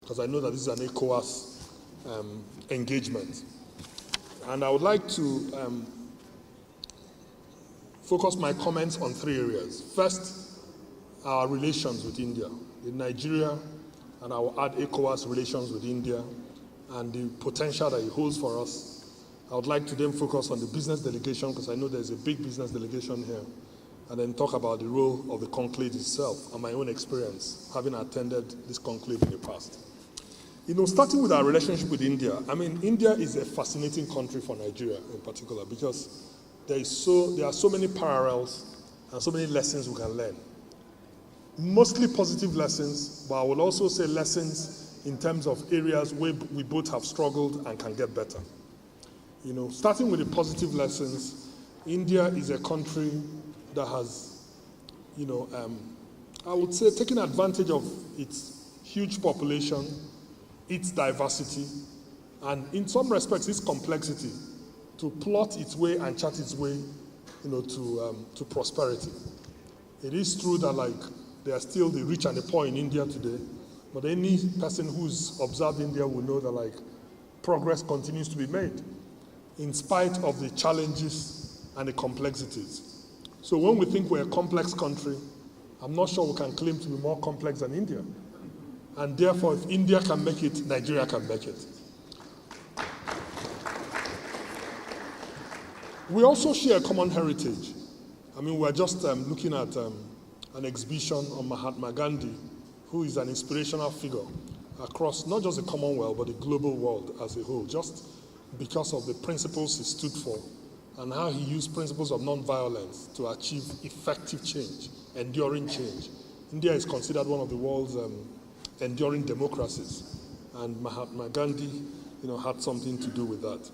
because I know that this is an ECOWAS engagement. And I would like to focus my comments on 3 areas. First, our relations with India, with Nigeria, and I will add ECOWAS relations with India and the potential that it holds for us. I would like to then focus on the business delegation, because I know there's a big business delegation here, and then talk about the role of the conclave itself and my own experience, having attended this conclave in the past. Starting with our relationship with India, India is a fascinating country for Nigeria in particular, because there are so many parallels and so many lessons we can learn. Mostly positive lessons, but I will also say lessons in terms of areas where we both have struggled and can get better. Starting with the positive lessons, India is a country that has, I would say, taken advantage of its huge population, its diversity, and in some respects, its complexity, to plot its way and chart its way, to prosperity. It is true that, there are still the rich and the poor in India today, but any person who's observed India will know that, progress continues to be made, in spite of the challenges and the complexities. So when we think we're a complex country, I'm not sure we can claim to be more complex than India. And therefore, if India can make it, Nigeria can make it. We also share a common heritage. We're just looking at an exhibition on Mahatma Gandhi, who is an inspirational figure across not just the Commonwealth, but the global world as a whole, just because of the principles he stood for and how he used principles of non-violence to achieve effective change, enduring change. India is considered one of the world's enduring democracies, and Mahatma Gandhi, had something to do with that.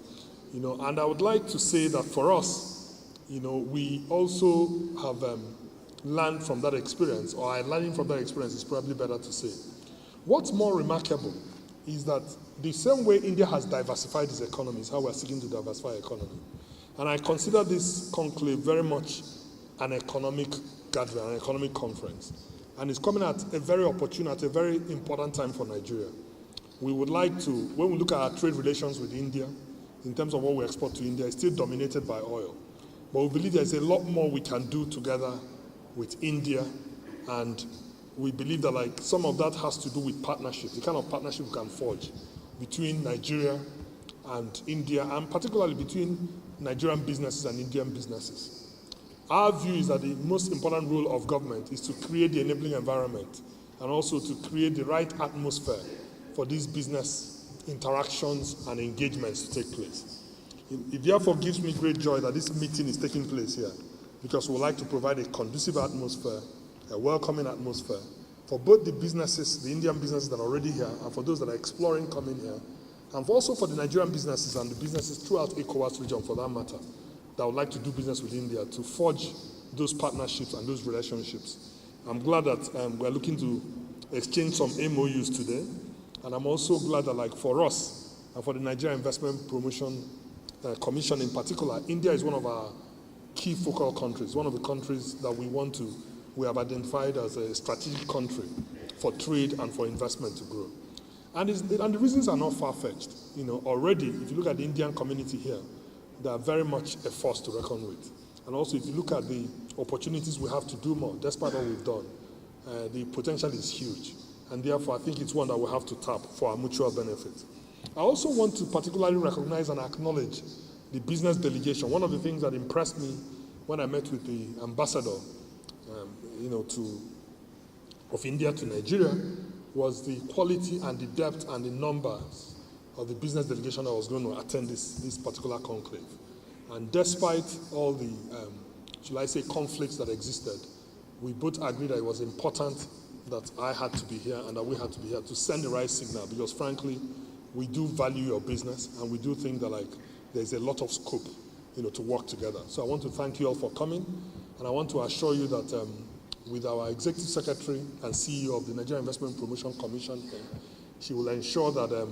And I would like to say that for us, we also have learned from that experience, or are learning from that experience is probably better to say. What's more remarkable is that the same way India has diversified its economy is how we're seeking to diversify our economy. And I consider this conclave very much an economic gathering, an economic conference. And it's coming at a very opportune, at a very important time for Nigeria. We would like to, when we look at our trade relations with India, in terms of what we export to India, it's still dominated by oil. But we believe there's a lot more we can do together with India, and we believe that some of that has to do with partnership, the kind of partnership we can forge between Nigeria and India, and particularly between Nigerian businesses and Indian businesses. Our view is that the most important role of government is to create the enabling environment and also to create the right atmosphere for these business interactions and engagements to take place. It therefore gives me great joy that this meeting is taking place here, because we would like to provide a conducive atmosphere, a welcoming atmosphere for both the businesses, the Indian businesses that are already here, and for those that are exploring coming here, and also for the Nigerian businesses and the businesses throughout ECOWAS region, for that matter, that would like to do business with India, to forge those partnerships and those relationships. I'm glad that we're looking to exchange some MOUs today, and I'm also glad that, for us and for the Nigerian Investment Promotion Commission in particular, India is one of our key focal countries, one of the countries that we have identified as a strategic country for trade and for investment to grow. And the reasons are not far-fetched. Already, if you look at the Indian community here, they are very much a force to reckon with. And also, if you look at the opportunities we have to do more, despite what we've done, the potential is huge. And therefore, I think it's one that we have to tap for our mutual benefit. I also want to particularly recognize and acknowledge the business delegation. One of the things that impressed me when I met with the ambassador of India to Nigeria was the quality and the depth and the numbers of the business delegation that was going to attend this particular conclave. And despite all the, shall I say, conflicts that existed, we both agreed that it was important that I had to be here and that we had to be here to send the right signal, because frankly, we do value your business and we do think that there's a lot of scope to work together. So I want to thank you all for coming, and I want to assure you that with our Executive Secretary and CEO of the Nigerian Investment Promotion Commission, she will ensure that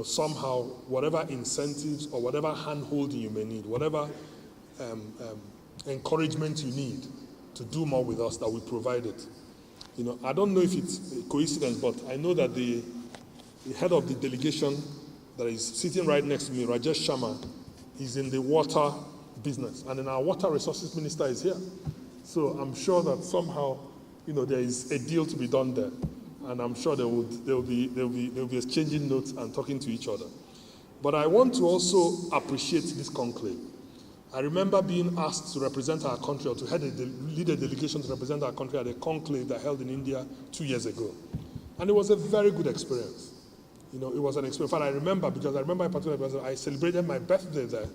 somehow whatever incentives or whatever hand-holding you may need, whatever encouragement you need to do more with us, that we provide it. I don't know if it's a coincidence, but I know that the the head of the delegation that is sitting right next to me, Rajesh Sharma, is in the water business. And then our water resources minister is here. So I'm sure that somehow, there is a deal to be done there. And I'm sure they'll be exchanging notes and talking to each other. But I want to also appreciate this conclave. I remember being asked to represent our country, or to lead a delegation to represent our country at a conclave that held in India 2 years ago. And it was a very good experience. It was an experience. In fact, I remember in particular, I celebrated my birthday there.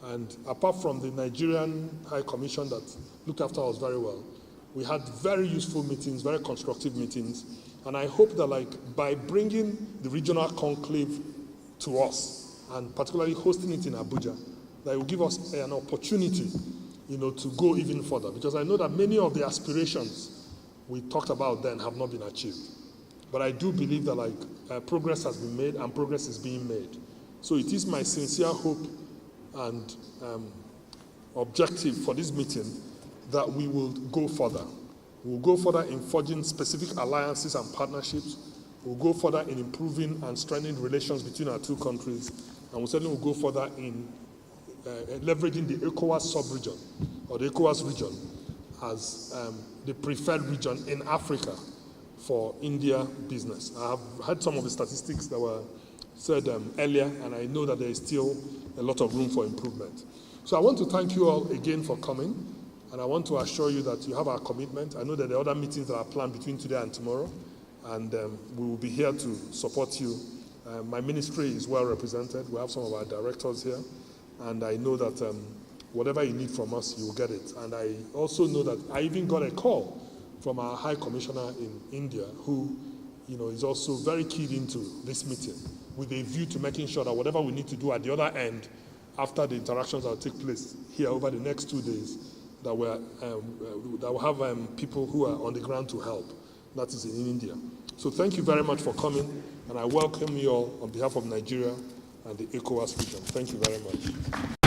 And apart from the Nigerian High Commission that looked after us very well, we had very useful meetings, very constructive meetings. And I hope that by bringing the regional conclave to us, and particularly hosting it in Abuja, that it will give us an opportunity, to go even further. Because I know that many of the aspirations we talked about then have not been achieved. But I do believe that progress has been made and progress is being made. So it is my sincere hope and objective for this meeting that we will go further. We'll go further in forging specific alliances and partnerships. We'll go further in improving and strengthening relations between our two countries. And we certainly will go further in leveraging the ECOWAS sub-region, or the ECOWAS region, as the preferred region in Africa for India business. I have heard some of the statistics that were said earlier, and I know that there is still a lot of room for improvement. So I want to thank you all again for coming, and I want to assure you that you have our commitment. I know that there are other meetings that are planned between today and tomorrow, and we will be here to support you. My ministry is well represented. We have some of our directors here, and I know that whatever you need from us, you will get it. And I also know that I even got a call from our High Commissioner in India, who is also very keyed into this meeting, with a view to making sure that whatever we need to do at the other end, after the interactions that will take place here over the next 2 days, that we'll have people who are on the ground to help. That is in India. So thank you very much for coming, and I welcome you all on behalf of Nigeria and the ECOWAS region. Thank you very much.